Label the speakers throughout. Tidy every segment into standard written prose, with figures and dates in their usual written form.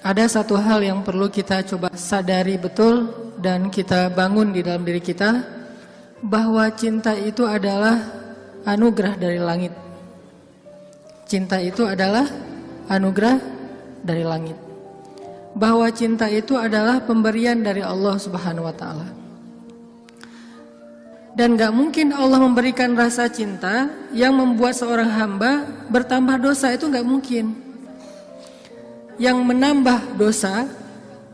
Speaker 1: Ada satu hal yang perlu kita coba sadari betul dan kita bangun di dalam diri kita, bahwa cinta itu adalah anugerah dari langit. Cinta itu adalah anugerah dari langit. Bahwa cinta itu adalah pemberian dari Allah Subhanahu wa taala. Dan gak mungkin Allah memberikan rasa cinta yang membuat seorang hamba bertambah dosa, itu gak mungkin. Yang menambah dosa,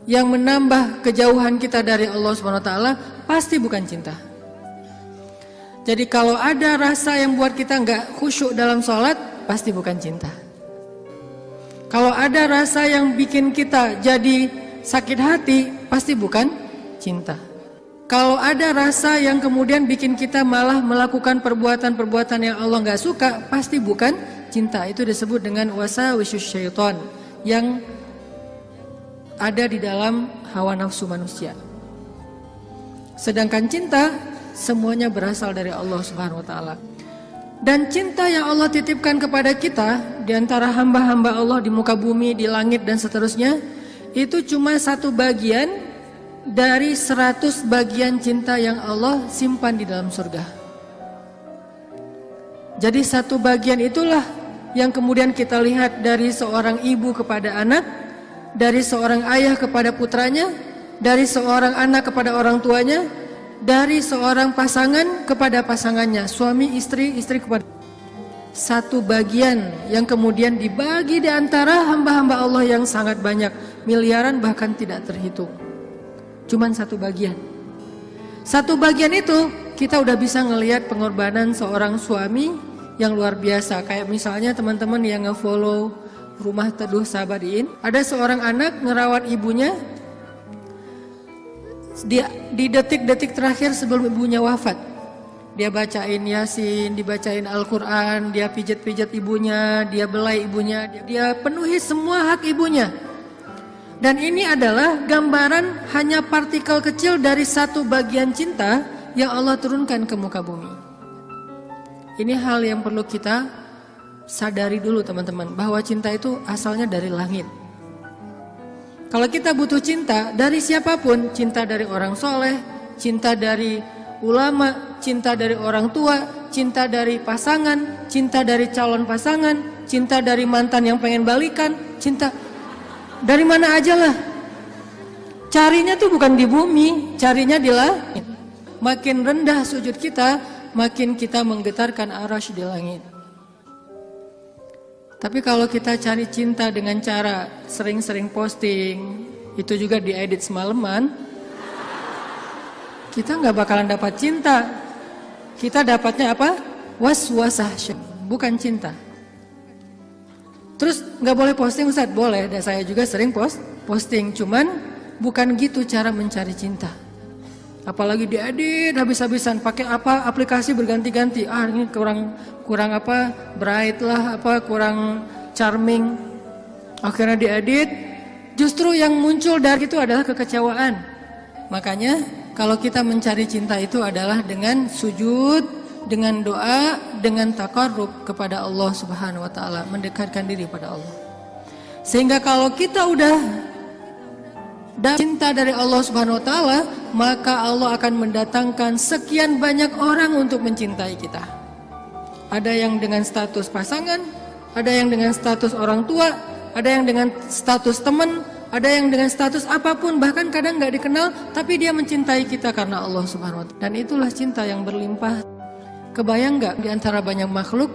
Speaker 1: yang menambah kejauhan kita dari Allah Subhanahu wa taala pasti bukan cinta. Jadi kalau ada rasa yang buat kita gak khusyuk dalam sholat, pasti bukan cinta. Kalau ada rasa yang bikin kita jadi sakit hati, pasti bukan cinta. Kalau ada rasa yang kemudian bikin kita malah melakukan perbuatan-perbuatan yang Allah gak suka, pasti bukan cinta. Itu disebut dengan wasawisyus syaitan, yang ada di dalam hawa nafsu manusia. Sedangkan cinta semuanya berasal dari Allah Subhanahu wa taala. Dan cinta yang Allah titipkan kepada kita di antara hamba-hamba Allah di muka bumi, di langit dan seterusnya, itu cuma satu bagian dari 100 bagian cinta yang Allah simpan di dalam surga. Jadi satu bagian itulah yang kemudian kita lihat dari seorang ibu kepada anak, dari seorang ayah kepada putranya, dari seorang anak kepada orang tuanya, dari seorang pasangan kepada pasangannya, suami istri, istri kepada. Satu bagian yang kemudian dibagi di antara hamba-hamba Allah yang sangat banyak, miliaran bahkan tidak terhitung. Cuman satu bagian. Satu bagian itu kita udah bisa ngelihat pengorbanan seorang suami yang luar biasa. Kayak misalnya teman-teman yang nge-follow Rumah Teduh Sabadiin, ada seorang anak ngerawat ibunya. Dia di detik-detik terakhir sebelum ibunya wafat, dia bacain Yasin, dibacain Al-Quran, dia pijat-pijat ibunya, dia belai ibunya, dia penuhi semua hak ibunya. Dan ini adalah gambaran hanya partikel kecil dari satu bagian cinta yang Allah turunkan ke muka bumi. Ini hal yang perlu kita sadari dulu teman-teman, bahwa cinta itu asalnya dari langit. Kalau kita butuh cinta dari siapapun, cinta dari orang soleh, cinta dari ulama, cinta dari orang tua, cinta dari pasangan, cinta dari calon pasangan, cinta dari mantan yang pengen balikan, cinta dari mana aja lah. Carinya tuh bukan di bumi, carinya di langit. Makin rendah sujud kita, makin kita menggetarkan arasy di langit. Tapi kalau kita cari cinta dengan cara sering-sering posting, itu juga diedit semalaman, kita nggak bakalan dapat cinta. Kita dapatnya apa? Was-wasah, bukan cinta. Terus nggak boleh posting Ustaz? Boleh, dan saya juga sering posting. Cuman bukan gitu cara mencari cinta. Apalagi diedit habis-habisan, pakai apa, aplikasi berganti-ganti. Ini kurang apa, bright lah, apa kurang charming. Akhirnya diedit. Justru yang muncul dari itu adalah kekecewaan. Makanya kalau kita mencari cinta itu adalah dengan sujud, dengan doa, dengan taqarrub kepada Allah Subhanahu wa taala, mendekatkan diri pada Allah. Sehingga kalau kita udah cinta dari Allah Subhanahu wa taala, maka Allah akan mendatangkan sekian banyak orang untuk mencintai kita. Ada yang dengan status pasangan, ada yang dengan status orang tua, ada yang dengan status teman, ada yang dengan status apapun, bahkan kadang gak dikenal, tapi dia mencintai kita karena Allah Subhanahu wa taala. Dan itulah cinta yang berlimpah. Kebayang gak di antara banyak makhluk,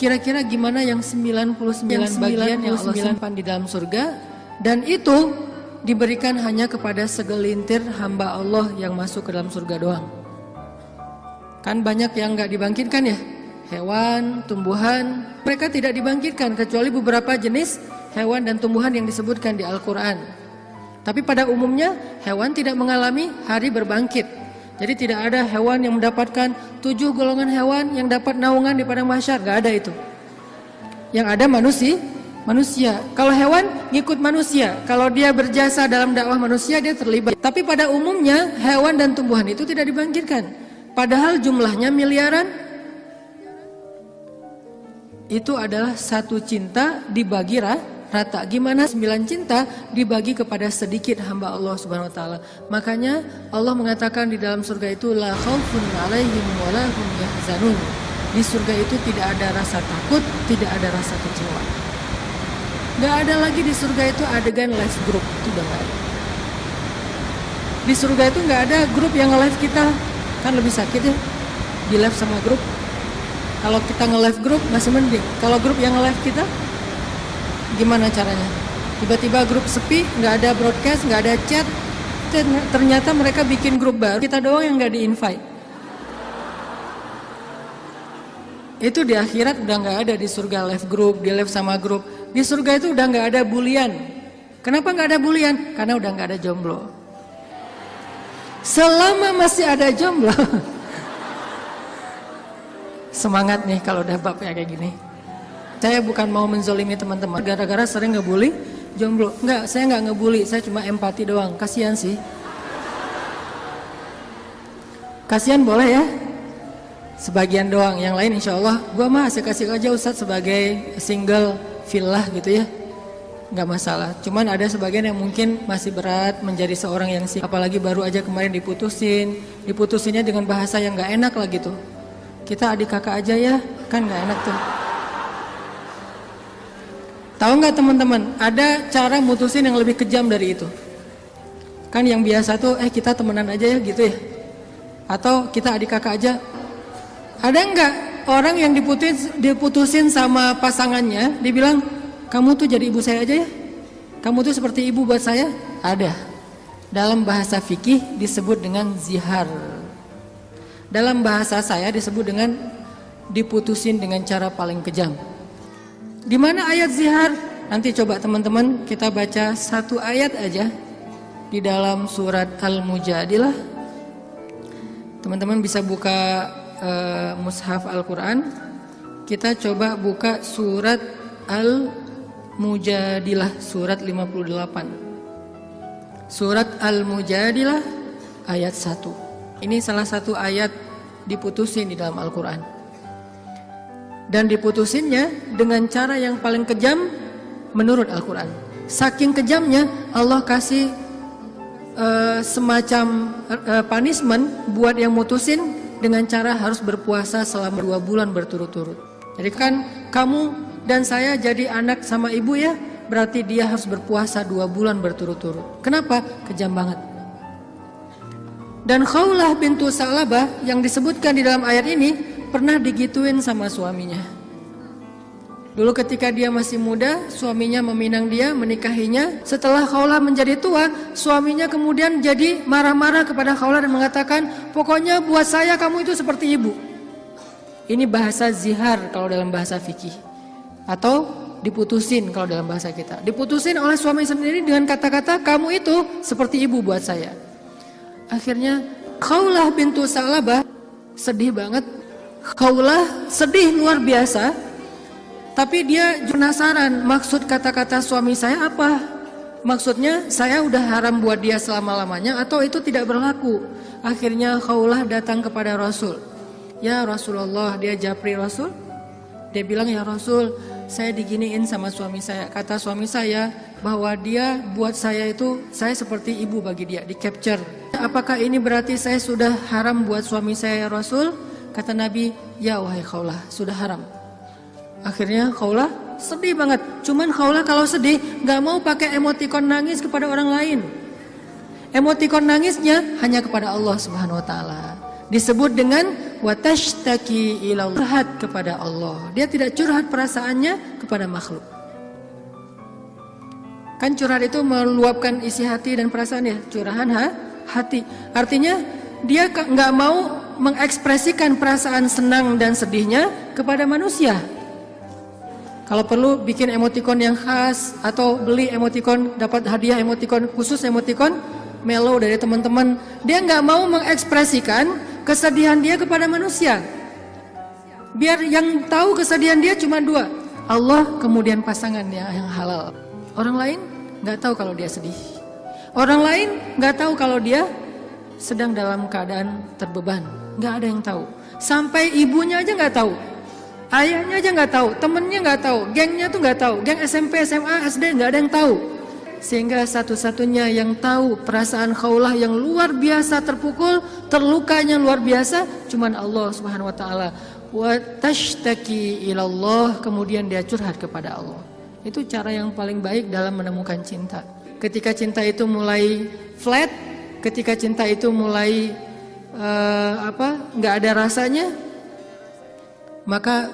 Speaker 1: kira-kira gimana yang 99 bagian yang Allah simpan di dalam surga, dan itu diberikan hanya kepada segelintir hamba Allah yang masuk ke dalam surga doang. Kan banyak yang gak dibangkitkan ya, hewan, tumbuhan, mereka tidak dibangkitkan kecuali beberapa jenis hewan dan tumbuhan yang disebutkan di Al-Quran. Tapi pada umumnya hewan tidak mengalami hari berbangkit. Jadi tidak ada hewan yang mendapatkan 7 golongan hewan yang dapat naungan di padang mahsyar, gak ada itu. Yang ada manusia. Kalau hewan ngikut manusia, kalau dia berjasa dalam dakwah manusia dia terlibat. Tapi pada umumnya hewan dan tumbuhan itu tidak dibangkitkan. Padahal jumlahnya miliaran. Itu adalah satu cinta dibagi rata. Gimana 9 cinta dibagi kepada sedikit hamba Allah Subhanahu wa taala. Makanya Allah mengatakan di dalam surga itu la khaufun 'alaihim wa la hum yahzanun. Di surga itu tidak ada rasa takut, tidak ada rasa kecewa. Gak ada lagi di surga itu adegan live group, itu udah gak ada. Di surga itu gak ada grup yang nge-live kita, kan lebih sakit ya di live sama grup. Kalau kita nge-live grup masih mending. Kalau grup yang nge-live kita, gimana caranya? Tiba-tiba grup sepi, nggak ada broadcast, nggak ada chat. Ternyata mereka bikin grup baru, kita doang yang nggak di-invite. Itu di akhirat udah nggak ada di surga live group, di live sama grup. Di surga itu udah nggak ada bulian. Kenapa nggak ada bulian? Karena udah nggak ada jomblo. Selama masih ada jomblo, semangat nih kalau udah bab kayak gini. Saya bukan mau menzolimi teman-teman gara-gara sering ngebully jomblo. Enggak, saya nggak ngebully, saya cuma empati doang. Kasihan sih. Kasihan boleh ya. Sebagian doang, yang lain insya Allah gue mah asik-asik aja Ustadz sebagai single villa gitu ya. Nggak masalah. Cuman ada sebagian yang mungkin masih berat menjadi seorang yang sih. Apalagi baru aja kemarin diputusinnya dengan bahasa yang nggak enak lah gitu. Kita adik kakak aja ya, kan nggak enak tuh. Tahu nggak teman-teman, ada cara mutusin yang lebih kejam dari itu. Kan yang biasa tuh, kita temenan aja ya gitu ya. Atau kita adik kakak aja. Ada nggak orang yang diputusin sama pasangannya, dibilang, kamu tuh jadi ibu saya aja ya. Kamu tuh seperti ibu buat saya. Ada. Dalam bahasa fikih disebut dengan zihar. Dalam bahasa saya disebut dengan diputusin dengan cara paling kejam. Di mana ayat zihar? Nanti coba teman-teman kita baca satu ayat aja di dalam surat Al-Mujadilah. Teman-teman bisa buka mushaf Al-Quran. Kita coba buka surat Al-Mujadilah surat 58. Surat Al-Mujadilah ayat 1. Ini salah satu ayat diputusin di dalam Al-Quran. Dan diputusinnya dengan cara yang paling kejam menurut Al-Quran. Saking kejamnya Allah kasih semacam punishment buat yang mutusin dengan cara harus berpuasa selama 2 bulan berturut-turut. Jadi kan kamu dan saya jadi anak sama ibu ya, berarti dia harus berpuasa 2 bulan berturut-turut. Kenapa? Kejam banget. Dan Khawlah bintu Sa'labah yang disebutkan di dalam ayat ini pernah digituin sama suaminya. Dulu ketika dia masih muda, suaminya meminang dia, menikahinya. Setelah Khawlah menjadi tua, suaminya kemudian jadi marah-marah kepada Khawlah dan mengatakan, pokoknya buat saya kamu itu seperti ibu. Ini bahasa zihar kalau dalam bahasa fikih. Atau diputusin kalau dalam bahasa kita. Diputusin oleh suami sendiri dengan kata-kata, kamu itu seperti ibu buat saya. Akhirnya Khawlah bintu Sa'labah sedih banget. Khawlah sedih luar biasa, tapi dia penasaran maksud kata-kata suami saya apa. Maksudnya saya udah haram buat dia selama-lamanya atau itu tidak berlaku. Akhirnya Khawlah datang kepada Rasul. Ya Rasulullah, dia japri Rasul. Dia bilang, ya Rasul, saya diginiin sama suami saya. Kata suami saya bahwa dia buat saya itu, saya seperti ibu bagi dia, di capture. Apakah ini berarti saya sudah haram buat suami saya ya Rasul? Kata Nabi, ya wahai Khawlah, sudah haram. Akhirnya Khawlah sedih banget. Cuman Khawlah kalau sedih gak mau pakai emotikon nangis kepada orang lain. Emotikon nangisnya hanya kepada Allah Subhanahu wa taala. Disebut dengan watashtaki ilallah, curhat kepada Allah. Dia tidak curhat perasaannya kepada makhluk. Kan curhat itu meluapkan isi hati dan perasaan ya, curahan hati. Artinya dia nggak mau mengekspresikan perasaan senang dan sedihnya kepada manusia. Kalau perlu bikin emotikon yang khas atau beli emotikon, dapat hadiah emotikon khusus, emotikon mellow dari teman-teman. Dia nggak mau mengekspresikan kesedihan dia kepada manusia. Biar yang tahu kesedihan dia cuma 2, Allah kemudian pasangannya yang halal. Orang lain nggak tahu kalau dia sedih. Orang lain nggak tahu kalau dia sedang dalam keadaan terbeban. Nggak ada yang tahu. Sampai ibunya aja nggak tahu. Ayahnya aja nggak tahu, temennya nggak tahu, gengnya tuh nggak tahu, geng SMP, SMA, SD nggak ada yang tahu. Sehingga satu-satunya yang tahu perasaan Khawlah yang luar biasa terpukul, terlukanya luar biasa, cuman Allah Subhanahu Wa Taala. Wa tashtaki ilallah, kemudian dia curhat kepada Allah. Itu cara yang paling baik dalam menemukan cinta. Ketika cinta itu mulai flat, ketika cinta itu mulai nggak ada rasanya, maka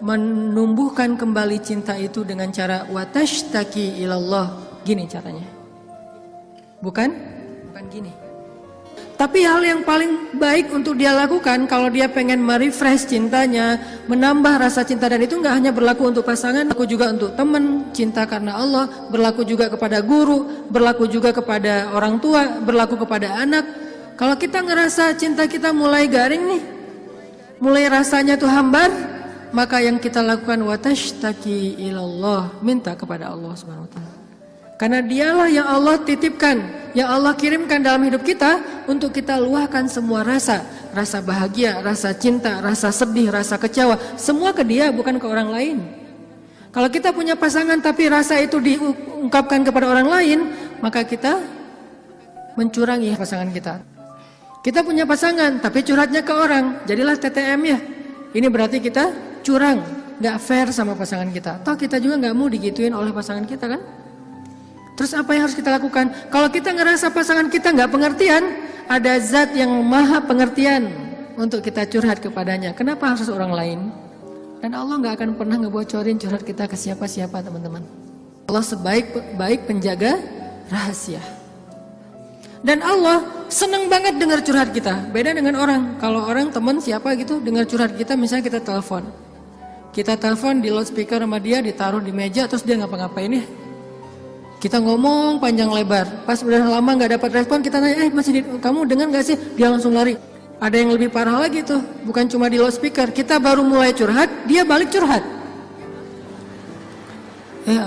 Speaker 1: menumbuhkan kembali cinta itu dengan cara wa tashtaki ilallah. Gini caranya, bukan gini. Tapi hal yang paling baik untuk dia lakukan kalau dia pengen merefresh cintanya, menambah rasa cinta, dan itu nggak hanya berlaku untuk pasangan, berlaku juga untuk teman, cinta karena Allah, berlaku juga kepada guru, berlaku juga kepada orang tua, berlaku kepada anak. Kalau kita ngerasa cinta kita mulai garing nih, mulai rasanya tuh hambar, maka yang kita lakukan watashtaki ilallah, minta kepada Allah Subhanahu Wa Taala. Karena dialah yang Allah titipkan, yang Allah kirimkan dalam hidup kita untuk kita luahkan semua rasa. Rasa bahagia, rasa cinta, rasa sedih, rasa kecewa. Semua ke dia, bukan ke orang lain. Kalau kita punya pasangan tapi rasa itu diungkapkan kepada orang lain, maka kita mencurangi pasangan kita. Kita punya pasangan tapi curhatnya ke orang, jadilah TTM ya. Ini berarti kita curang, gak fair sama pasangan kita. Toh kita juga gak mau digituin oleh pasangan kita kan. Terus apa yang harus kita lakukan? Kalau kita ngerasa pasangan kita nggak pengertian, ada zat yang maha pengertian untuk kita curhat kepadanya. Kenapa harus orang lain? Dan Allah nggak akan pernah ngebocorin curhat kita ke siapa-siapa, teman-teman. Allah sebaik-baik penjaga rahasia. Dan Allah senang banget dengar curhat kita. Beda dengan orang. Kalau orang teman siapa gitu dengar curhat kita, misalnya kita telepon. Kita telepon di loudspeaker sama dia, ditaruh di meja, terus dia ngapa-ngapain ya? Kita ngomong panjang lebar, pas udah lama nggak dapat respon, kita nanya, kamu dengar nggak sih? Dia langsung lari. Ada yang lebih parah lagi tuh, bukan cuma di loudspeaker, kita baru mulai curhat, dia balik curhat.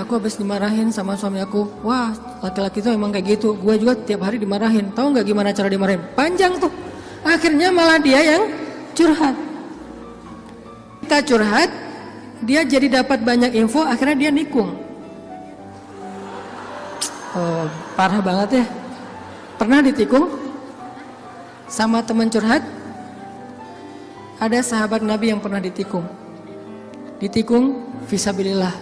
Speaker 1: Aku habis dimarahin sama suami aku. Wah, laki-laki itu emang kayak gitu. Gue juga tiap hari dimarahin. Tahu nggak gimana cara dimarahin? Panjang tuh. Akhirnya malah dia yang curhat. Kita curhat, dia jadi dapat banyak info, akhirnya dia nikung. Oh, parah banget ya. Pernah ditikung sama teman curhat? Ada sahabat Nabi yang pernah ditikung. Ditikung fisabilillah.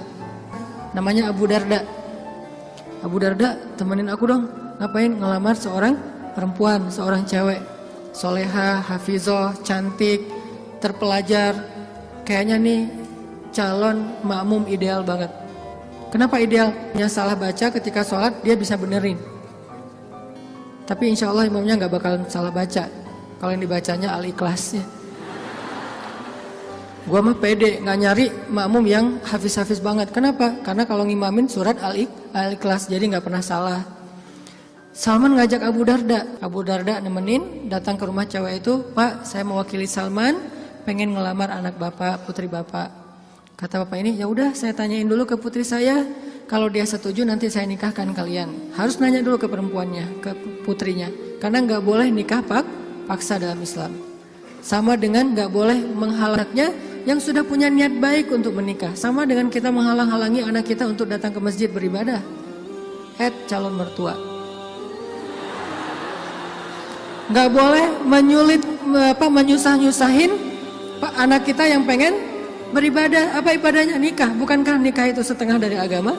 Speaker 1: Namanya Abu Darda. Abu Darda, temenin aku dong. Ngapain? Ngelamar seorang perempuan, seorang cewek. Soleha, hafizah, cantik, terpelajar. Kayaknya nih calon makmum ideal banget. Kenapa ideal? Yang salah baca ketika sholat dia bisa benerin. Tapi insya Allah imamnya nggak bakal salah baca. Kalau yang dibacanya Al-Ikhlas ya. Gua mah pede nggak nyari makmum yang hafiz-hafiz banget. Kenapa? Karena kalau ngimamin surat Al-Ikhlas jadi nggak pernah salah. Salman ngajak Abu Darda. Abu Darda nemenin datang ke rumah cewek itu. Pak, saya mewakili Salman, pengen ngelamar anak bapak, putri bapak. Kata bapak ini, ya udah saya tanyain dulu ke putri saya, kalau dia setuju nanti saya nikahkan kalian. Harus nanya dulu ke perempuannya, ke putrinya, karena nggak boleh nikah paksa dalam Islam. Sama dengan nggak boleh menghalangnya yang sudah punya niat baik untuk menikah. Sama dengan kita menghalang-halangi anak kita untuk datang ke masjid beribadah. Calon mertua. Nggak boleh menyusah-nyusahin anak kita yang pengen beribadah. Apa ibadahnya? Nikah. Bukankah nikah itu setengah dari agama?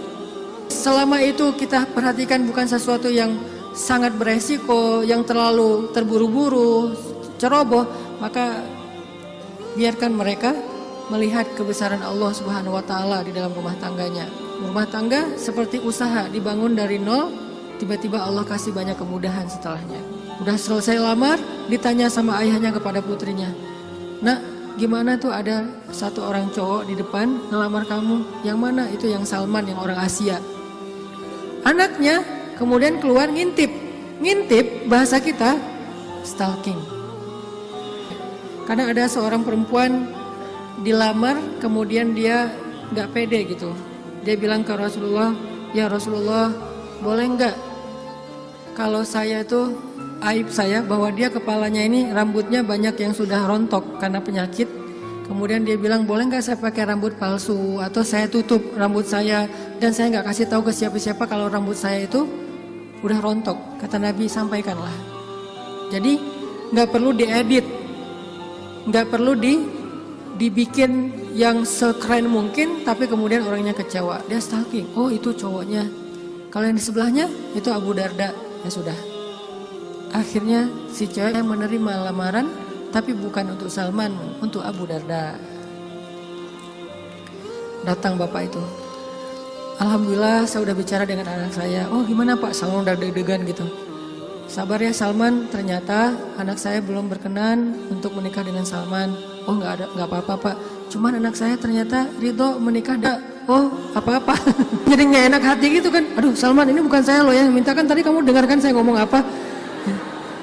Speaker 1: Selama itu kita perhatikan bukan sesuatu yang sangat beresiko, yang terlalu terburu-buru, ceroboh, maka biarkan mereka melihat kebesaran Allah Subhanahu Wa Taala di dalam rumah tangganya. Rumah tangga seperti usaha dibangun dari nol, tiba-tiba Allah kasih banyak kemudahan setelahnya. Udah selesai lamar, ditanya sama ayahnya kepada putrinya, "Nak, gimana tuh ada satu orang cowok di depan ngelamar kamu? Yang mana?" Itu yang Salman, yang orang Asia. Anaknya kemudian keluar ngintip. Ngintip bahasa kita stalking. Karena ada seorang perempuan dilamar, kemudian dia gak pede gitu. Dia bilang ke Rasulullah, "Ya Rasulullah, boleh gak kalau saya tuh aib saya bahwa dia kepalanya ini rambutnya banyak yang sudah rontok karena penyakit. Kemudian dia bilang, boleh nggak saya pakai rambut palsu atau saya tutup rambut saya dan saya nggak kasih tahu ke siapa-siapa kalau rambut saya itu udah rontok. Kata Nabi, sampaikanlah. Jadi nggak perlu diedit, nggak perlu dibikin yang sekeren mungkin, tapi kemudian orangnya kecewa. Dia stalking, oh itu cowoknya. Kalau yang di sebelahnya itu Abu Darda, ya sudah. Akhirnya si cewek menerima lamaran, tapi bukan untuk Salman, untuk Abu Darda. Datang bapak itu, alhamdulillah saya udah bicara dengan anak saya. Oh gimana Pak, Salman udah deg-degan gitu. Sabar ya Salman, ternyata anak saya belum berkenan untuk menikah dengan Salman. Oh nggak apa-apa Pak, cuman anak saya ternyata ridho menikah. Oh apa-apa. Jadi nggak enak hati gitu kan. Aduh Salman, ini bukan saya loh yang minta, kan tadi kamu dengarkan saya ngomong apa.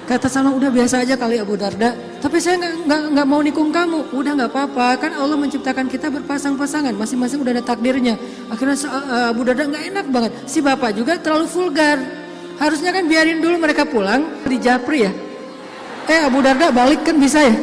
Speaker 1: Kata Salman, udah biasa aja kali Abu Darda, tapi saya nggak mau nikung kamu. Udah nggak apa-apa, kan Allah menciptakan kita berpasang-pasangan, masing-masing udah ada takdirnya. Akhirnya Abu Darda nggak enak banget. Si bapak juga terlalu vulgar. Harusnya kan biarin dulu mereka pulang di Japri ya. Abu Darda balik kan bisa ya.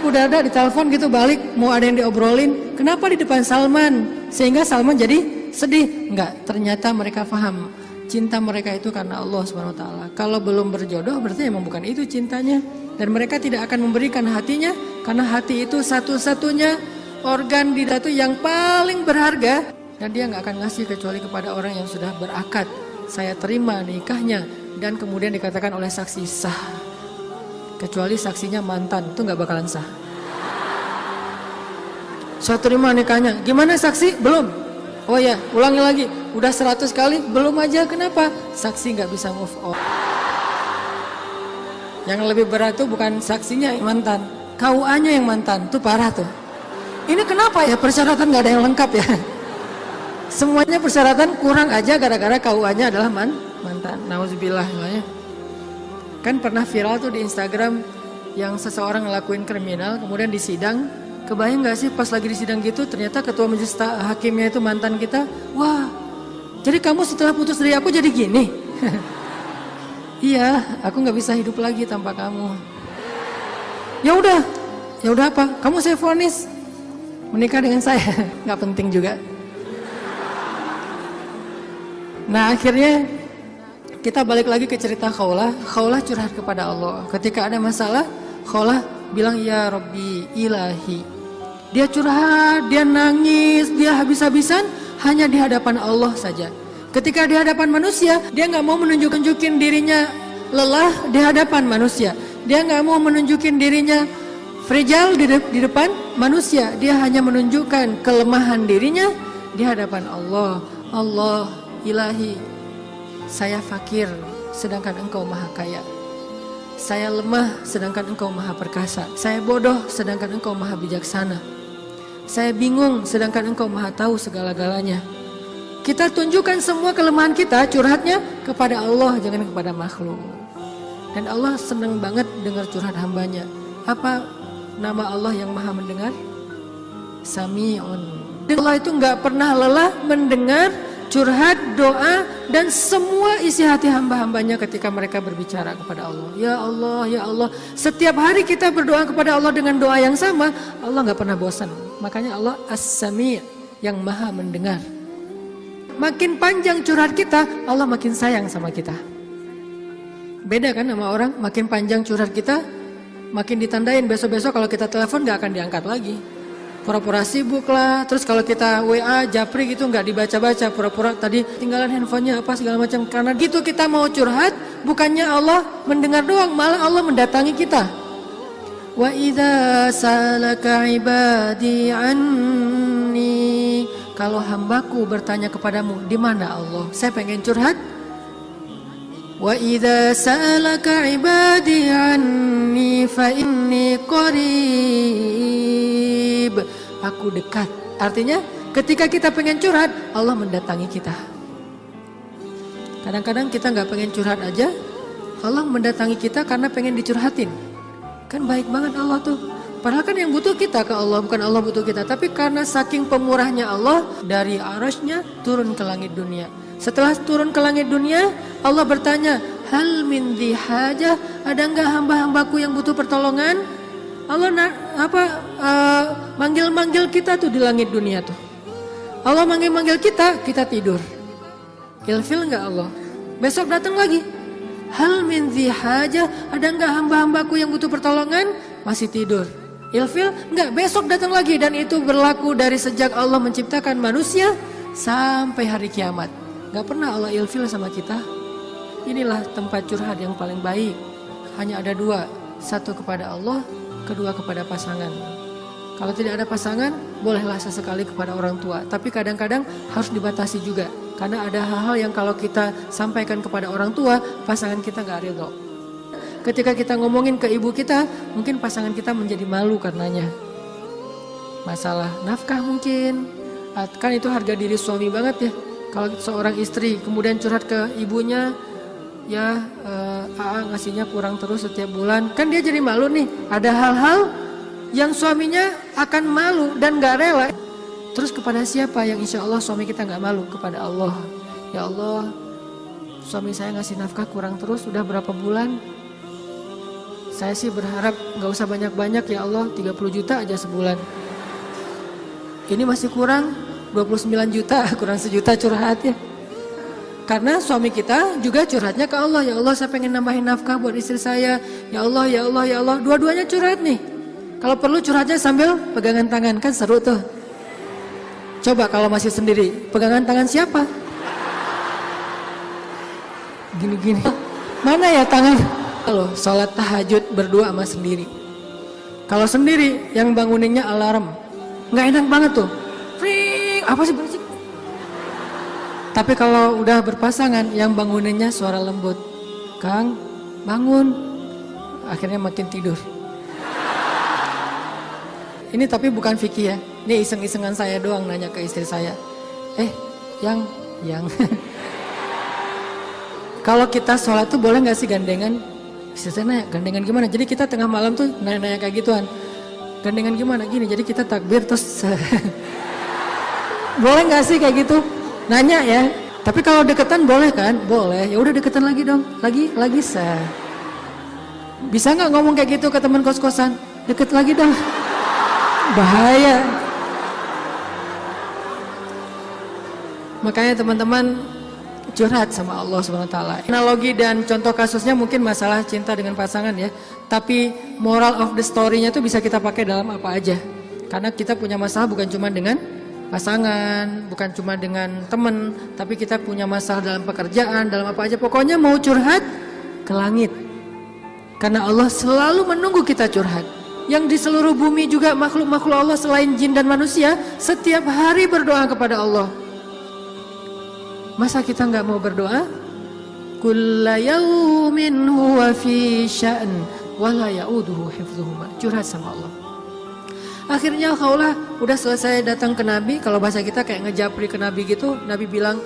Speaker 1: Abu Darda ditelepon gitu balik, mau ada yang diobrolin. Kenapa di depan Salman? Sehingga Salman jadi sedih. Enggak, ternyata mereka paham. Cinta mereka itu karena Allah SWT. Kalau belum berjodoh berarti emang bukan itu cintanya. Dan mereka tidak akan memberikan hatinya, karena hati itu satu-satunya organ di datu yang paling berharga. Dan dia gak akan ngasih kecuali kepada orang yang sudah berakad, saya terima nikahnya. Dan kemudian dikatakan oleh saksi sah. Kecuali saksinya mantan, itu gak bakalan sah. Saya terima nikahnya, gimana saksi? Belum. Oh ya, ulangi lagi. Udah 100 kali, belum aja. Kenapa? Saksi nggak bisa move on. Yang lebih berat tuh bukan saksinya yang mantan, KUA-nya yang mantan. Tuh parah tuh. Ini kenapa ya persyaratan nggak ada yang lengkap ya? Semuanya persyaratan kurang aja gara-gara KUA-nya adalah mantan. Nauzubillah ya. Kan pernah viral tuh di Instagram yang seseorang ngelakuin kriminal, kemudian disidang. Kebayang gak sih pas lagi di sidang gitu ternyata ketua majelis hakimnya itu mantan kita. Wah, jadi kamu setelah putus dari aku jadi gini? Iya, aku gak bisa hidup lagi tanpa kamu. Ya udah apa? Kamu saya vonis menikah dengan saya. Gak penting juga. Nah akhirnya kita balik lagi ke cerita Khawlah. Khawlah curhat kepada Allah. Ketika ada masalah, Khawlah bilang ya Rabbi ilahi. Dia curhat, dia nangis, dia habis-habisan hanya di hadapan Allah saja. Ketika di hadapan manusia, dia nggak mau menunjukin dirinya lelah di hadapan manusia. Dia nggak mau menunjukin dirinya fragile di depan manusia. Dia hanya menunjukkan kelemahan dirinya di hadapan Allah. Allah ilahi, saya fakir sedangkan engkau maha kaya. Saya lemah sedangkan engkau maha perkasa. Saya bodoh sedangkan engkau maha bijaksana. Saya bingung sedangkan engkau maha tahu segala-galanya. Kita tunjukkan semua kelemahan kita, curhatnya kepada Allah, jangan kepada makhluk. Dan Allah senang banget dengar curhat hambanya. Apa nama Allah yang maha mendengar? Sami'un. Allah itu gak pernah lelah mendengar curhat, doa, dan semua isi hati hamba-hambanya ketika mereka berbicara kepada Allah. Ya Allah, ya Allah. Setiap hari kita berdoa kepada Allah dengan doa yang sama, Allah gak pernah bosan. Makanya Allah As-Sami' yang maha mendengar. Makin panjang curhat kita, Allah makin sayang sama kita. Beda kan sama orang, makin panjang curhat kita, makin ditandain besok-besok kalau kita telepon gak akan diangkat lagi. Pura-pura sibuk lah, terus kalau kita WA, japri gitu nggak dibaca-baca, pura-pura tadi tinggalan handphonenya apa segala macam. Karena gitu kita mau curhat, bukannya Allah mendengar doang, malah Allah mendatangi kita. Wa idza salaka ibadi anni, kalau hambaku bertanya kepadamu, di mana Allah? Saya pengen curhat. Wa idza salaka ibadi anni fa inni qarib. Aku dekat. Artinya ketika kita pengen curhat, Allah mendatangi kita. Kadang-kadang kita nggak pengen curhat aja, Allah mendatangi kita karena pengen dicurhatin. Kan baik banget Allah tuh. Padahal kan yang butuh kita ke Allah, bukan Allah butuh kita. Tapi karena saking pemurahnya Allah, dari arasnya turun ke langit dunia. Setelah turun ke langit dunia, Allah bertanya, hal min dhi hajah, ada enggak hamba-hambaku yang butuh pertolongan? Allah manggil-manggil kita tuh di langit dunia tuh. Allah manggil-manggil kita, kita tidur. Ilfil nggak Allah? Besok datang lagi. Hal min dzi hajah, ada nggak hamba-hambaku yang butuh pertolongan? Masih tidur. Ilfil nggak? Besok datang lagi, dan itu berlaku dari sejak Allah menciptakan manusia sampai hari kiamat. Nggak pernah Allah ilfil sama kita. Inilah tempat curhat yang paling baik. Hanya ada dua, satu kepada Allah, kedua kepada pasangan. Kalau tidak ada pasangan, bolehlah sesekali kepada orang tua. Tapi kadang-kadang harus dibatasi juga. Karena ada hal-hal yang kalau kita sampaikan kepada orang tua, pasangan kita gak ridho. Ketika kita ngomongin ke ibu kita, mungkin pasangan kita menjadi malu karenanya. Masalah nafkah mungkin. Kan itu harga diri suami banget ya. Kalau seorang istri kemudian curhat ke ibunya, ya AA ngasihnya kurang terus setiap bulan. Kan dia jadi malu nih. Ada hal-hal yang suaminya akan malu dan gak rela. Terus kepada siapa yang insya Allah suami kita gak malu? Kepada Allah. Ya Allah, suami saya ngasih nafkah kurang terus udah berapa bulan. Saya sih berharap gak usah banyak-banyak ya Allah, 30 juta aja sebulan. Ini masih kurang 29 juta, kurang sejuta curhat ya. Karena suami kita juga curhatnya ke Allah. Ya Allah, saya pengen nambahin nafkah buat istri saya. Ya Allah, ya Allah, ya Allah. Dua-duanya curhat nih. Kalau perlu curhatnya sambil pegangan tangan, kan seru tuh. Coba kalau masih sendiri, pegangan tangan siapa? Gini-gini. Mana ya tangan? Kalau sholat tahajud berdua sama sendiri. Kalau sendiri, yang banguninnya alarm. Nggak enak banget tuh. Ring, apa sih berisik? Tapi kalau udah berpasangan, yang banguninnya suara lembut. Kang, bangun. Akhirnya makin tidur. Ini tapi bukan fikih ya. Ini iseng-isengan saya doang nanya ke istri saya. Yang. Kalau kita sholat tuh boleh gak sih gandengan? Istri saya nanya, gandengan gimana? Jadi kita tengah malam tuh nanya-nanya kayak gituan. Gandengan gimana? Gini, jadi kita takbir terus. Boleh gak sih kayak gitu? Nanya ya. Tapi kalau deketan boleh kan? Boleh. Ya udah deketan lagi dong. Lagi sah. Bisa nggak ngomong kayak gitu ke teman kos-kosan? Deket lagi dong. Bahaya. Makanya teman-teman curhat sama Allah SWT. Analogi dan contoh kasusnya mungkin masalah cinta dengan pasangan ya. Tapi moral of the story-nya tuh bisa kita pakai dalam apa aja. Karena kita punya masalah bukan cuma dengan pasangan, bukan cuma dengan teman, tapi kita punya masalah dalam pekerjaan, dalam apa aja. Pokoknya mau curhat ke langit. Karena Allah selalu menunggu kita curhat. Yang di seluruh bumi juga makhluk-makhluk Allah selain jin dan manusia setiap hari berdoa kepada Allah. Masa kita nggak mau berdoa? Kulla yaumin huwa fi sya'n wa la ya'uduhu hifdhuhuma. Curhat sama Allah. Akhirnya Khawlah udah selesai datang ke Nabi. Kalau bahasa kita kayak ngejapri ke Nabi gitu. Nabi bilang,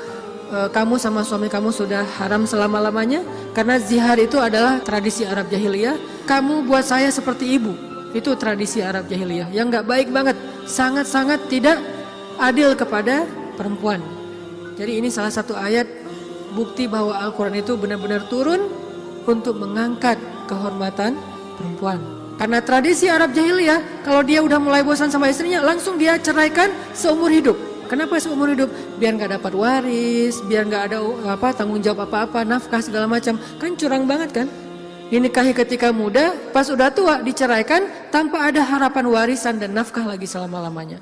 Speaker 1: kamu sama suami kamu sudah haram selama-lamanya. Karena zihar itu adalah tradisi Arab Jahiliyah. Kamu buat saya seperti ibu. Itu tradisi Arab Jahiliyah yang gak baik banget. Sangat-sangat tidak adil kepada perempuan. Jadi ini salah satu ayat bukti bahwa Al-Quran itu benar-benar turun untuk mengangkat kehormatan perempuan. Karena tradisi Arab Jahiliyah, kalau dia udah mulai bosan sama istrinya, langsung dia ceraikan seumur hidup. Kenapa seumur hidup? Biar gak dapat waris, biar gak ada tanggung jawab apa-apa, nafkah segala macam. Kan curang banget kan? Dinikahi ketika muda, pas udah tua diceraikan tanpa ada harapan warisan dan nafkah lagi selama-lamanya.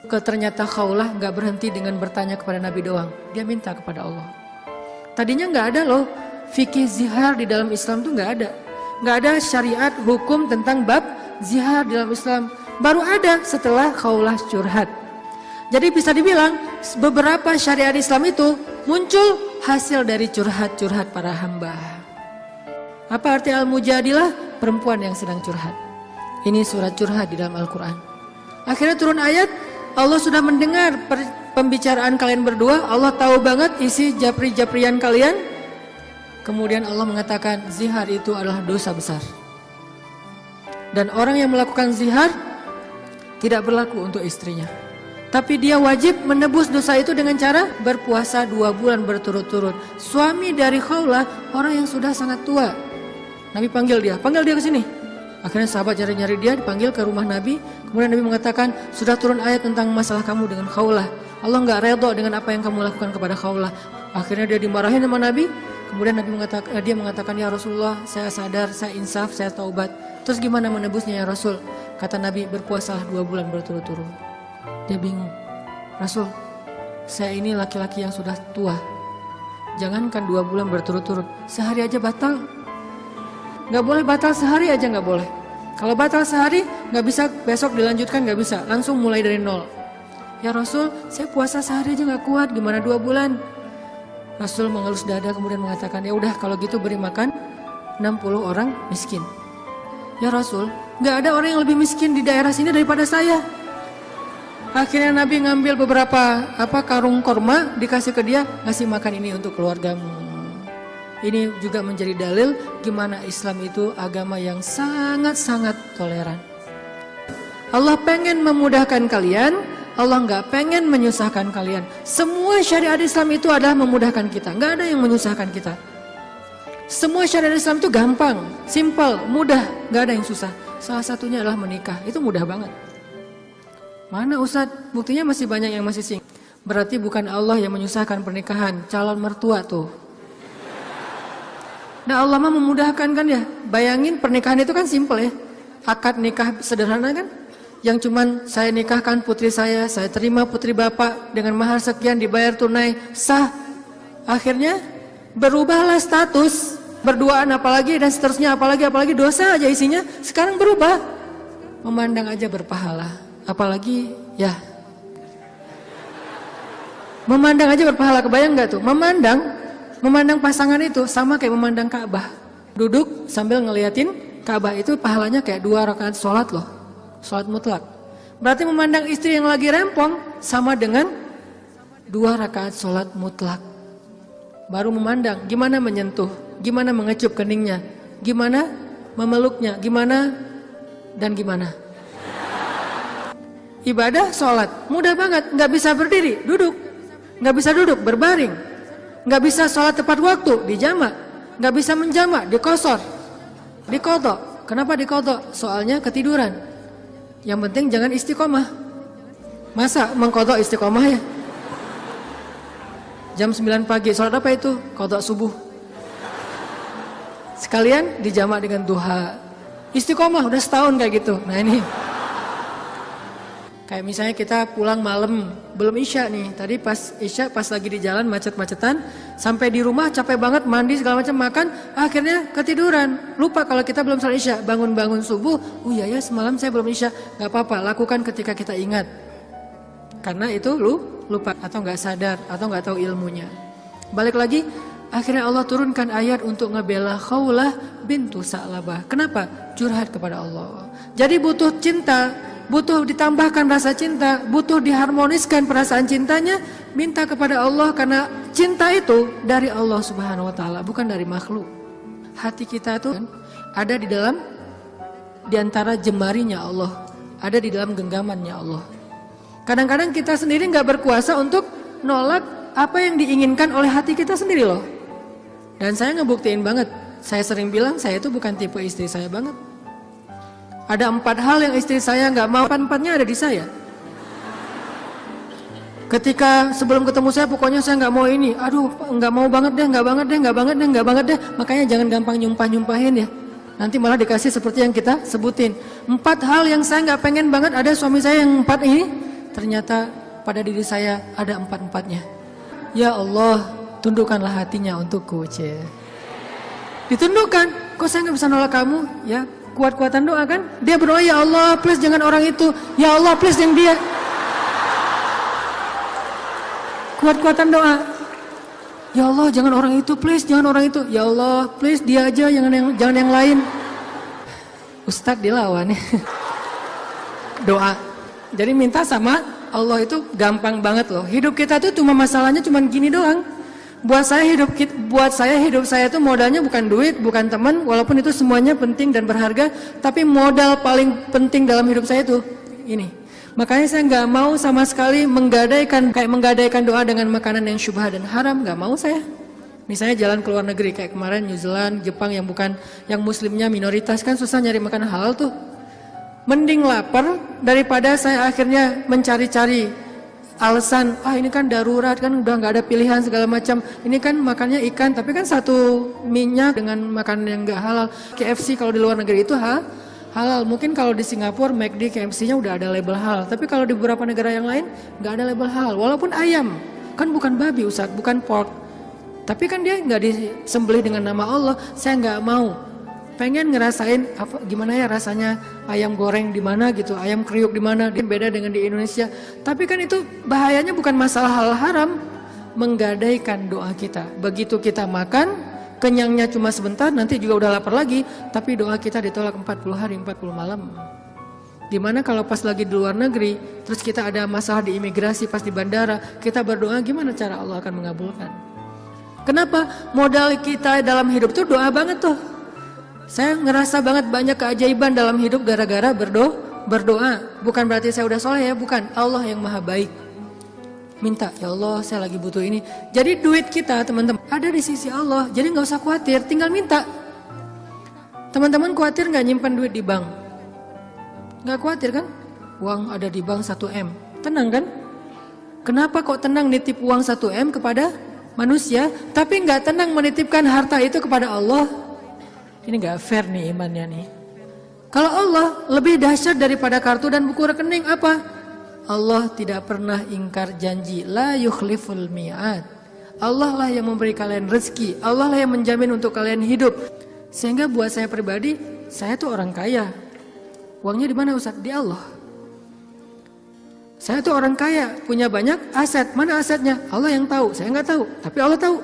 Speaker 1: Ternyata Khawlah gak berhenti dengan bertanya kepada Nabi doang. Dia minta kepada Allah. Tadinya gak ada loh fikih zihar di dalam Islam tuh gak ada. Gak ada syariat hukum tentang bab zihar di dalam Islam. Baru ada setelah Khawlah curhat. Jadi bisa dibilang beberapa syariat Islam itu muncul hasil dari curhat-curhat para hamba. Apa arti Al-Mujadilah? Perempuan yang sedang curhat. Ini surat curhat di dalam Al-Quran. Akhirnya turun ayat, Allah sudah mendengar pembicaraan kalian berdua. Allah tahu banget isi japri-japrian kalian. Kemudian Allah mengatakan zihar itu adalah dosa besar. Dan orang yang melakukan zihar tidak berlaku untuk istrinya. Tapi dia wajib menebus dosa itu dengan cara berpuasa 2 bulan berturut-turut. Suami dari Khawlah orang yang sudah sangat tua. Nabi panggil dia ke sini. Akhirnya sahabat nyari-nyari dia, dipanggil ke rumah Nabi. Kemudian Nabi mengatakan, sudah turun ayat tentang masalah kamu dengan Khawlah. Allah nggak redho dengan apa yang kamu lakukan kepada Khawlah. Akhirnya dia dimarahin sama Nabi. Kemudian Nabi mengatakan, ya Rasulullah, saya sadar, saya insaf, saya taubat. Terus gimana menebusnya ya Rasul? Kata Nabi, berpuasalah 2 bulan berturut-turut. Dia bingung. Rasul, saya ini laki-laki yang sudah tua. Jangankan 2 bulan berturut-turut, sehari aja batal. Gak boleh batal sehari aja, gak boleh. Kalau batal sehari, gak bisa besok dilanjutkan, gak bisa. Langsung mulai dari nol. Ya Rasul, saya puasa sehari aja gak kuat, gimana 2 bulan? Rasul mengelus dada kemudian mengatakan, ya udah kalau gitu beri makan 60 orang miskin. Ya Rasul, gak ada orang yang lebih miskin di daerah sini daripada saya. Akhirnya Nabi ngambil beberapa karung korma, dikasih ke dia, ngasih makan ini untuk keluargamu. Ini juga menjadi dalil gimana Islam itu agama yang sangat-sangat toleran. Allah pengen memudahkan kalian, Allah nggak pengen menyusahkan kalian. Semua syariat Islam itu adalah memudahkan kita, nggak ada yang menyusahkan kita. Semua syariat Islam itu gampang, simple, mudah, nggak ada yang susah. Salah satunya adalah menikah, itu mudah banget. Mana Ustadz? Buktinya masih banyak yang masih single. Berarti bukan Allah yang menyusahkan pernikahan, calon mertua tuh. Nah Allah mah memudahkan kan ya. Bayangin pernikahan itu kan simple ya. Akad nikah sederhana kan. Yang cuman saya nikahkan putri saya terima putri bapak dengan mahar sekian dibayar tunai, sah. Akhirnya berubahlah status berduaan apalagi dan seterusnya apalagi dosa aja isinya. Sekarang berubah. Memandang aja berpahala. Apalagi ya. Memandang aja berpahala, kebayang gak tuh? Memandang pasangan itu sama kayak memandang Ka'bah. Duduk sambil ngeliatin Ka'bah itu pahalanya kayak 2 rakaat sholat loh. Sholat mutlak. Berarti memandang istri yang lagi rempong sama dengan 2 rakaat sholat mutlak. Baru memandang gimana menyentuh, gimana mengecup keningnya, gimana memeluknya, gimana dan gimana. Ibadah sholat mudah banget, nggak bisa berdiri, duduk, nggak bisa duduk, berbaring. Nggak bisa sholat tepat waktu, dijamak. Nggak bisa menjamak, dikosor, dikodok. Kenapa dikodok? Soalnya ketiduran. Yang penting jangan istiqomah. Masa mengkodok istiqomah ya? Jam 9 pagi, sholat apa itu? Kodok subuh. Sekalian dijamak dengan duha. Istiqomah, udah setahun kayak gitu. Nah ini. Kayak misalnya kita pulang malam, belum isya nih. Tadi pas isya, pas lagi di jalan macet-macetan, sampai di rumah capek banget, mandi segala macam, makan, akhirnya ketiduran. Lupa kalau kita belum sholat isya, bangun-bangun subuh, oh iya ya semalam saya belum isya. Gak apa-apa, lakukan ketika kita ingat. Karena itu lupa atau gak sadar atau gak tahu ilmunya. Balik lagi, akhirnya Allah turunkan ayat untuk ngebela Khawlah bintu Sa'labah. Kenapa? Curhat kepada Allah. Jadi butuh cinta, butuh ditambahkan rasa cinta, butuh diharmoniskan perasaan cintanya, minta kepada Allah karena cinta itu dari Allah Subhanahu wa taala, bukan dari makhluk. Hati kita itu ada di antara jemarinya Allah, ada di dalam genggamannya Allah. Kadang-kadang kita sendiri nggak berkuasa untuk nolak apa yang diinginkan oleh hati kita sendiri loh. Dan saya ngebuktiin banget, saya sering bilang saya itu bukan tipe istri saya banget. Ada 4 hal yang istri saya nggak mau, 4-4-nya ada di saya. Ketika sebelum ketemu saya, pokoknya saya nggak mau ini. Aduh, nggak mau banget deh, nggak banget deh. Makanya jangan gampang nyumpahin ya. Nanti malah dikasih seperti yang kita sebutin. 4 hal yang saya nggak pengen banget ada suami saya yang 4 ini. Ternyata pada diri saya ada 4-4-nya. Ya Allah, tundukkanlah hatinya untukku, C. Ditundukkan. Kok saya nggak bisa nolak kamu? Ya. Kuat-kuatan doa kan? Dia berdoa, ya Allah please jangan orang itu, ya Allah please yang dia. Kuat-kuatan doa, ya Allah jangan orang itu please, jangan orang itu, ya Allah please dia aja, jangan yang lain. Ustadz dilawan ya. Doa. Jadi minta sama Allah itu gampang banget loh. Hidup kita tuh cuma masalahnya cuma gini doang. Buat saya hidup saya itu modalnya bukan duit, bukan teman, walaupun itu semuanya penting dan berharga, tapi modal paling penting dalam hidup saya itu ini. Makanya saya nggak mau sama sekali menggadaikan doa dengan makanan yang syubhat dan haram, nggak mau saya. Misalnya jalan ke luar negeri kayak kemarin New Zealand, Jepang yang muslimnya minoritas kan susah nyari makanan halal tuh. Mending lapar daripada saya akhirnya mencari-cari alasan, ini kan darurat kan udah nggak ada pilihan segala macam. Ini kan makannya ikan tapi kan satu minyak dengan makanan yang nggak halal. KFC kalau di luar negeri itu halal. Mungkin kalau di Singapura McD KFC-nya udah ada label halal. Tapi kalau di beberapa negara yang lain nggak ada label halal. Walaupun ayam kan bukan babi Ustaz, bukan pork. Tapi kan dia nggak disembelih dengan nama Allah. Saya nggak mau. Pengen ngerasain gimana ya rasanya ayam goreng di mana gitu, ayam kriuk di mana, dia beda dengan di Indonesia. Tapi kan itu bahayanya bukan masalah hal haram, menggadaikan doa kita. Begitu kita makan, kenyangnya cuma sebentar, nanti juga udah lapar lagi, tapi doa kita ditolak 40 hari 40 malam. Dimana kalau pas lagi di luar negeri, terus kita ada masalah di imigrasi pas di bandara, kita berdoa gimana cara Allah akan mengabulkan? Kenapa? Modal kita dalam hidup tuh doa banget tuh. Saya ngerasa banget banyak keajaiban dalam hidup gara-gara berdoa. Bukan berarti saya udah soleh ya, bukan. Allah yang maha baik. Minta, ya Allah saya lagi butuh ini. Jadi duit kita teman-teman ada di sisi Allah. Jadi gak usah khawatir, tinggal minta. Teman-teman khawatir gak nyimpan duit di bank? Gak khawatir kan? Uang ada di bank 1M. Tenang kan? Kenapa kok tenang nitip uang 1M kepada manusia, tapi nggak tenang menitipkan harta itu kepada Allah? Ini nggak fair nih imannya nih. Kalau Allah lebih dahsyat daripada kartu dan buku rekening apa? Allah tidak pernah ingkar janji. La yukhliful mi'ad. Allah lah yang memberi kalian rezeki. Allah lah yang menjamin untuk kalian hidup. Sehingga buat saya pribadi, saya tuh orang kaya. Uangnya di mana Ustaz? Di Allah. Saya tuh orang kaya, punya banyak aset. Mana asetnya? Allah yang tahu, saya nggak tahu. Tapi Allah tahu.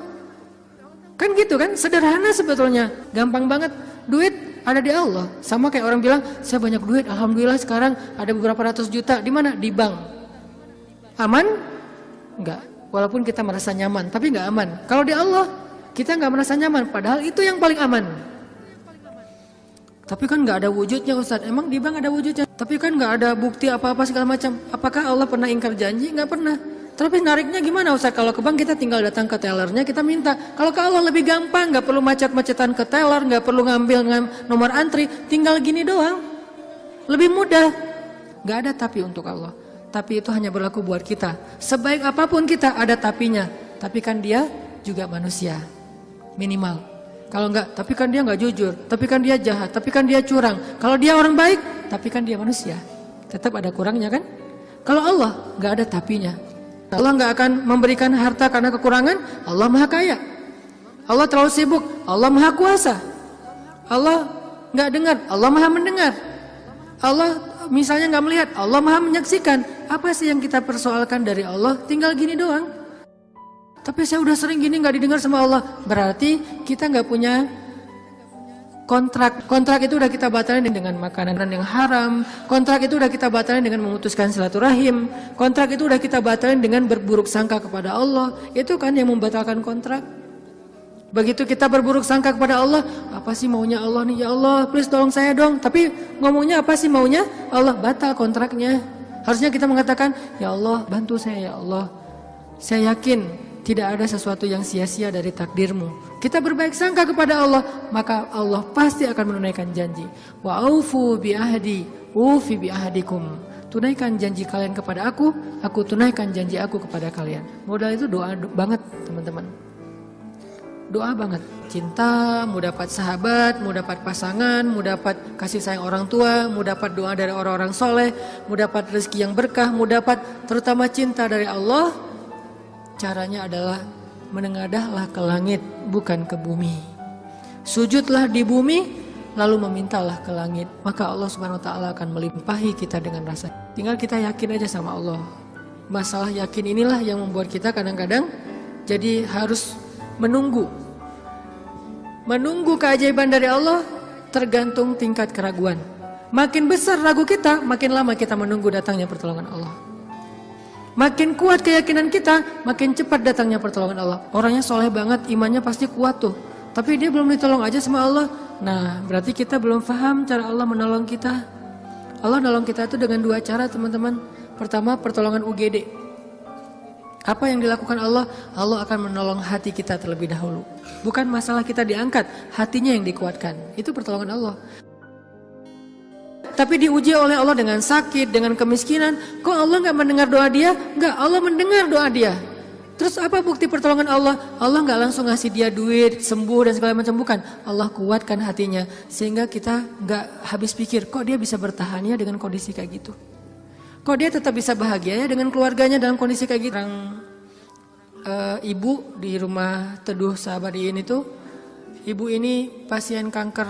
Speaker 1: Kan gitu kan, sederhana sebetulnya. Gampang banget, duit ada di Allah. Sama kayak orang bilang, saya banyak duit, alhamdulillah sekarang ada beberapa ratus juta. Di mana? Di bank. Aman? Enggak. Walaupun kita merasa nyaman, tapi nggak aman. Kalau di Allah, kita nggak merasa nyaman. Padahal itu yang paling aman. Tapi kan nggak ada wujudnya Ustaz. Emang di bank ada wujudnya? Tapi kan nggak ada bukti apa-apa segala macam. Apakah Allah pernah ingkar janji? Nggak pernah. Tapi nariknya gimana Ustaz? Kalau ke bank kita tinggal datang ke tellernya, kita minta. Kalau ke Allah lebih gampang, nggak perlu macet-macetan ke teller, nggak perlu ngambil nomor antri, tinggal gini doang. Lebih mudah. Nggak ada tapi untuk Allah. Tapi itu hanya berlaku buat kita. Sebaik apapun kita ada tapinya. Tapi kan dia juga manusia. Minimal. Kalau enggak, tapi kan dia enggak jujur, tapi kan dia jahat, tapi kan dia curang. Kalau dia orang baik, tapi kan dia manusia. Tetap ada kurangnya kan? Kalau Allah enggak ada tapinya. Allah enggak akan memberikan harta karena kekurangan. Allah maha kaya. Allah terlalu sibuk. Allah maha kuasa. Allah enggak dengar. Allah maha mendengar. Allah misalnya enggak melihat. Allah maha menyaksikan. Apa sih yang kita persoalkan dari Allah? Tinggal gini doang. Tapi saya udah sering gini gak didengar sama Allah. Berarti kita gak punya kontrak. Kontrak itu udah kita batalin dengan makanan yang haram. Kontrak itu udah kita batalin dengan memutuskan silaturahim. Kontrak itu udah kita batalin dengan berburuk sangka kepada Allah. Itu kan yang membatalkan kontrak. Begitu kita berburuk sangka kepada Allah, apa sih maunya Allah nih? Ya Allah please tolong saya dong. Tapi ngomongnya apa sih maunya? Allah batal kontraknya. Harusnya kita mengatakan, ya Allah bantu saya ya Allah. Saya yakin tidak ada sesuatu yang sia-sia dari takdirmu. Kita berbaik sangka kepada Allah, maka Allah pasti akan menunaikan janji. Wa aufu bi ahdi, ufi bi ahdikum. Tunaikan janji kalian kepada aku tunaikan janji aku kepada kalian. Modal itu doa banget teman-teman. Doa banget. Cinta, mau dapat sahabat, mau dapat pasangan, mau dapat kasih sayang orang tua, mau dapat doa dari orang-orang soleh, mau dapat rezeki yang berkah, mau dapat terutama cinta dari Allah. Caranya adalah menengadahlah ke langit, bukan ke bumi. Sujudlah di bumi, lalu memintalah ke langit. Maka Allah Subhanahu Wa Taala akan melimpahi kita dengan rasa. Tinggal kita yakin aja sama Allah. Masalah yakin inilah yang membuat kita kadang-kadang jadi harus menunggu. Menunggu keajaiban dari Allah tergantung tingkat keraguan. Makin besar ragu kita, makin lama kita menunggu datangnya pertolongan Allah. Makin kuat keyakinan kita, makin cepat datangnya pertolongan Allah. Orangnya soleh banget, imannya pasti kuat tuh. Tapi dia belum ditolong aja sama Allah. Nah, berarti kita belum paham cara Allah menolong kita. Allah nolong kita itu dengan dua cara teman-teman. Pertama, pertolongan UGD. Apa yang dilakukan Allah? Allah akan menolong hati kita terlebih dahulu. Bukan masalah kita diangkat, hatinya yang dikuatkan. Itu pertolongan Allah. Tapi diuji oleh Allah dengan sakit, dengan kemiskinan. Kok Allah nggak mendengar doa dia? Nggak, Allah mendengar doa dia. Terus apa bukti pertolongan Allah? Allah nggak langsung ngasih dia duit, sembuh dan segala macam, bukan. Allah kuatkan hatinya sehingga kita nggak habis pikir, kok dia bisa bertahan ya dengan kondisi kayak gitu. Kok dia tetap bisa bahagia ya dengan keluarganya dalam kondisi kayak gitu. Ibu di rumah Teduh Sahabadiin itu, ibu ini pasien kanker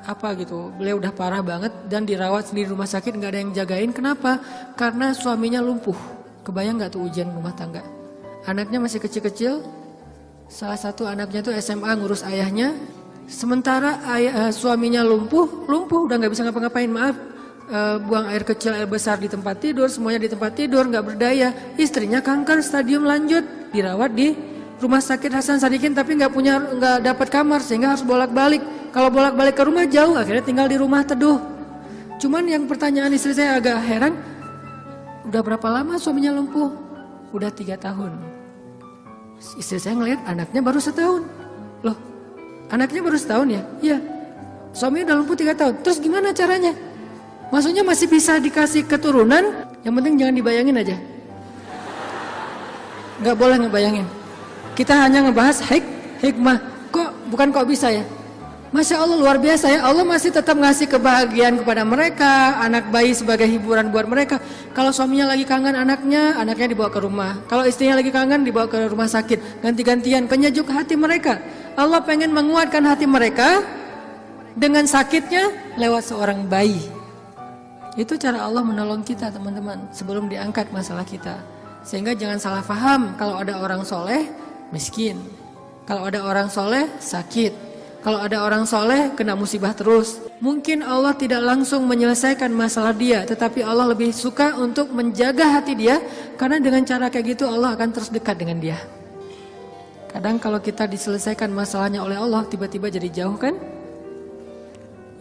Speaker 1: apa gitu. Beliau udah parah banget dan dirawat sendiri di rumah sakit, nggak ada yang jagain. Kenapa? Karena suaminya lumpuh. Kebayang nggak tuh ujian rumah tangga? Anaknya masih kecil-kecil, salah satu anaknya tuh SMA ngurus ayahnya. Sementara suaminya lumpuh udah nggak bisa ngapa-ngapain, maaf. Buang air kecil, air besar di tempat tidur, semuanya di tempat tidur, nggak berdaya. Istrinya kanker stadium lanjut, dirawat di rumah sakit Hasan Sadikin, tapi nggak dapat kamar sehingga harus bolak-balik. Kalau bolak-balik ke rumah jauh, akhirnya tinggal di rumah Teduh. Cuman yang pertanyaan istri saya agak heran, udah berapa lama suaminya lumpuh? Udah 3 tahun. Istri saya ngeliat anaknya baru 1 tahun. Loh, anaknya baru 1 tahun ya? Iya. Suaminya udah lumpuh 3 tahun. Terus gimana caranya? Maksudnya masih bisa dikasih keturunan? Yang penting jangan dibayangin aja. Gak boleh ngebayangin. Kita hanya ngebahas hikmah. Bukan kok bisa ya? Masya Allah, luar biasa ya. Allah masih tetap ngasih kebahagiaan kepada mereka. Anak bayi sebagai hiburan buat mereka. Kalau suaminya lagi kangen anaknya dibawa ke rumah. Kalau istrinya lagi kangen, dibawa ke rumah sakit. Ganti-gantian, penyejuk hati mereka. Allah pengen menguatkan hati mereka dengan sakitnya lewat seorang bayi. Itu cara Allah menolong kita, teman-teman, sebelum diangkat masalah kita. Sehingga jangan salah paham, kalau ada orang soleh, miskin. Kalau ada orang soleh, sakit. Kalau ada orang soleh, kena musibah terus. Mungkin Allah tidak langsung menyelesaikan masalah dia, tetapi Allah lebih suka untuk menjaga hati dia, karena dengan cara kayak gitu Allah akan terus dekat dengan dia. Kadang kalau kita diselesaikan masalahnya oleh Allah, tiba-tiba jadi jauh kan?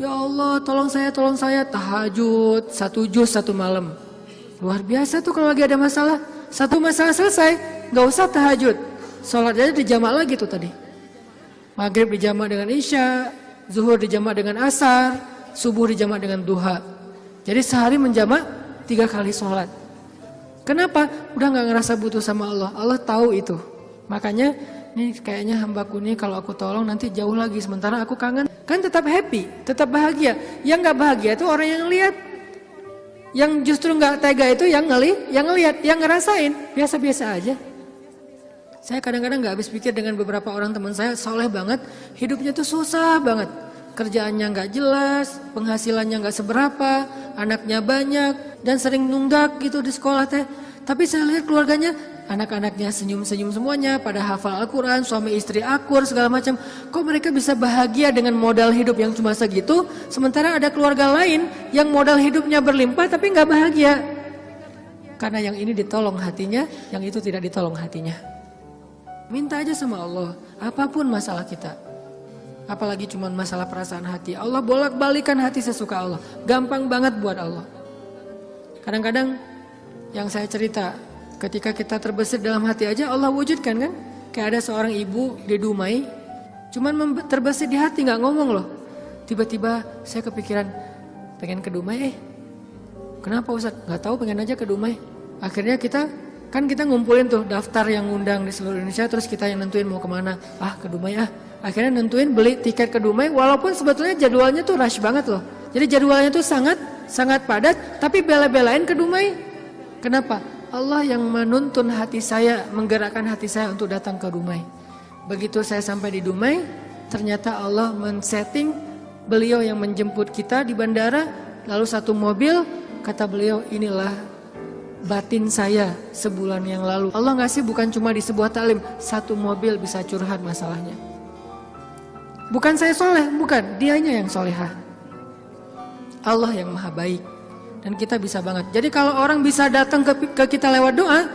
Speaker 1: Ya Allah, tolong saya, tahajud 1 juz 1 malam. Luar biasa tuh kalau lagi ada masalah. 1 masalah selesai, gak usah tahajud. Sholat aja dijamak lagi tuh tadi. Maghrib dijamak dengan Isya, Zuhur dijamak dengan Asar, Subuh dijamak dengan Duha. Jadi sehari menjamak 3 kali sholat. Kenapa? Udah gak ngerasa butuh sama Allah. Allah tahu itu. Makanya ini kayaknya hambaku nih kalau aku tolong nanti jauh lagi. Sementara aku kangen. Kan tetap happy, tetap bahagia. Yang gak bahagia itu orang yang lihat. Yang justru gak tega itu yang ngelihat, yang ngerasain. Biasa-biasa aja. Saya kadang-kadang gak habis pikir dengan beberapa orang teman saya, soleh banget, hidupnya tuh susah banget. Kerjaannya gak jelas, penghasilannya gak seberapa, anaknya banyak, dan sering nunggak gitu di sekolah teh. Tapi saya lihat keluarganya, anak-anaknya senyum-senyum semuanya, pada hafal Al-Quran, suami istri akur, segala macam. Kok mereka bisa bahagia dengan modal hidup yang cuma segitu, sementara ada keluarga lain yang modal hidupnya berlimpah tapi gak bahagia. Karena yang ini ditolong hatinya, yang itu tidak ditolong hatinya. Minta aja sama Allah, apapun masalah kita. Apalagi cuma masalah perasaan hati. Allah bolak-balikan hati sesuka Allah. Gampang banget buat Allah. Kadang-kadang yang saya cerita, ketika kita terbesit dalam hati aja Allah wujudkan kan. Kayak ada seorang ibu di Dumai, cuman terbesit di hati gak ngomong loh. Tiba-tiba saya kepikiran, pengen ke Dumai Kenapa Ustaz? Gak tahu, pengen aja ke Dumai. Akhirnya kita ngumpulin tuh daftar yang ngundang di seluruh Indonesia, terus kita yang nentuin mau kemana. Ke Dumai Akhirnya nentuin beli tiket ke Dumai, walaupun sebetulnya jadwalnya tuh rush banget loh. Jadi jadwalnya tuh sangat padat, tapi bela-belain ke Dumai. Kenapa? Allah yang menuntun hati saya, menggerakkan hati saya untuk datang ke Dumai. Begitu saya sampai di Dumai, ternyata Allah men-setting beliau yang menjemput kita di bandara, lalu satu mobil, kata beliau, inilah batin saya sebulan yang lalu. Allah ngasih bukan cuma di sebuah taklim, satu mobil bisa curhat masalahnya. Bukan saya soleh, bukan, dianya yang solehah. Allah yang maha baik. Dan kita bisa banget. Jadi kalau orang bisa datang ke kita lewat doa,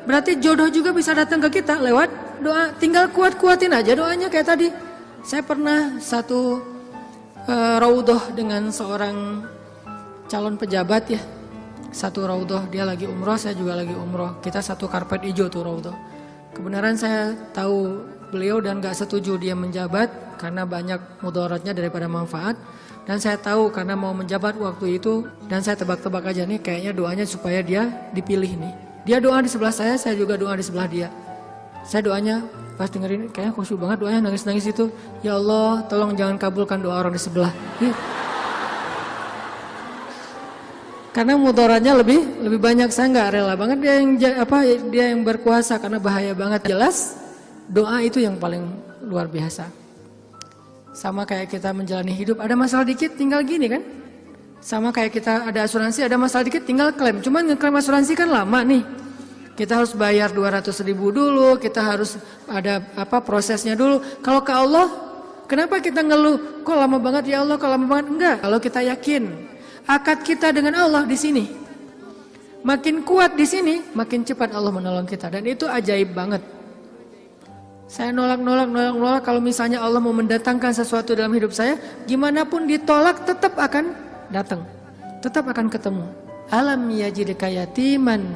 Speaker 1: berarti jodoh juga bisa datang ke kita lewat doa. Tinggal kuat-kuatin aja doanya kayak tadi. Saya pernah satu raudhah dengan seorang calon pejabat ya. Satu raudhah, dia lagi umroh, saya juga lagi umroh. Kita satu karpet hijau tuh raudhah. Kebenaran saya tahu beliau dan gak setuju dia menjabat karena banyak mudaratnya daripada manfaat. Dan saya tahu karena mau menjabat waktu itu, dan saya tebak-tebak aja nih kayaknya doanya supaya dia dipilih nih. Dia doa di sebelah saya juga doa di sebelah dia. Saya doanya pas dengerin kayaknya khusyuk banget doanya, nangis-nangis itu. Ya Allah, tolong jangan kabulkan doa orang di sebelah. Karena mudaratnya lebih banyak, saya nggak rela banget dia yang berkuasa karena bahaya banget. Jelas doa itu yang paling luar biasa. Sama kayak kita menjalani hidup, ada masalah dikit tinggal gini kan. Sama kayak kita ada asuransi, ada masalah dikit tinggal klaim. Cuman ngeklaim asuransi kan lama nih. Kita harus bayar 200.000 dulu, kita harus ada prosesnya dulu. Kalau ke Allah, kenapa kita ngeluh? Kok lama banget ya Allah, kok lama banget? Enggak, kalau kita yakin akad kita dengan Allah di sini. Makin kuat di sini, makin cepat Allah menolong kita, dan itu ajaib banget. Saya nolak kalau misalnya Allah mau mendatangkan sesuatu dalam hidup saya, gimana pun ditolak tetap akan datang. Tetap akan ketemu. Alam yajidka yatiman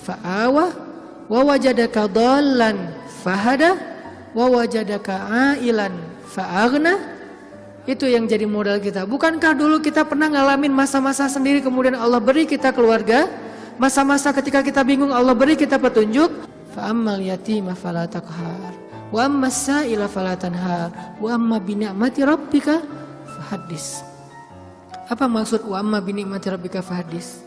Speaker 1: fa'awa wa wajadaka dhallan fahada wa wajadaka ailan fa'aghna. Itu yang jadi modal kita. Bukankah dulu kita pernah ngalamin masa-masa sendiri kemudian Allah beri kita keluarga, masa-masa ketika kita bingung Allah beri kita petunjuk. Fa'ammal yatima fala taqhar wa ammas sa'ila fala tanhar wa amma bi ni'mati rabbika fahaddis. Apa maksud wa amma bi ni'mati rabbika fahaddis?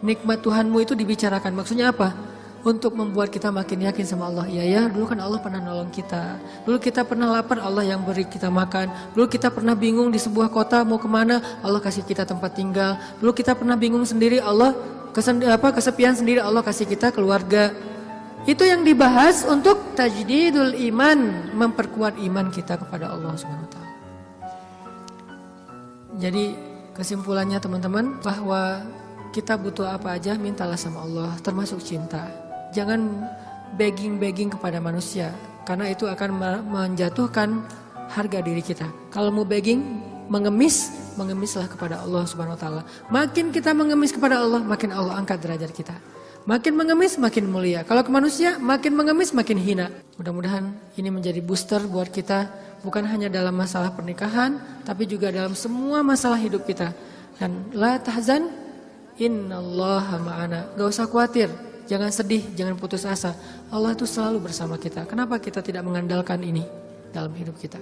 Speaker 1: Nikmat Tuhanmu itu dibicarakan. Maksudnya apa? Untuk membuat kita makin yakin sama Allah. Ya, dulu kan Allah pernah nolong kita. Dulu kita pernah lapar, Allah yang beri kita makan. Dulu kita pernah bingung di sebuah kota mau kemana, Allah kasih kita tempat tinggal. Dulu kita pernah bingung sendiri, Allah kesepian sendiri, Allah kasih kita keluarga. Itu yang dibahas untuk tajdidul iman, memperkuat iman kita kepada Allah Subhanahu wa taala. Jadi kesimpulannya teman-teman, bahwa kita butuh apa aja mintalah sama Allah, termasuk cinta. Jangan begging kepada manusia, karena itu akan menjatuhkan harga diri kita. Kalau mau begging, mengemislah kepada Allah Subhanahu wa taala. Makin kita mengemis kepada Allah, makin Allah angkat derajat kita. Makin mengemis makin mulia. Kalau ke manusia makin mengemis makin hina. Mudah-mudahan ini menjadi booster buat kita, bukan hanya dalam masalah pernikahan, tapi juga dalam semua masalah hidup kita. Dan la tahzan, innallaha ma'ana. Gak usah khawatir, jangan sedih, jangan putus asa. Allah itu selalu bersama kita. Kenapa kita tidak mengandalkan ini dalam hidup kita?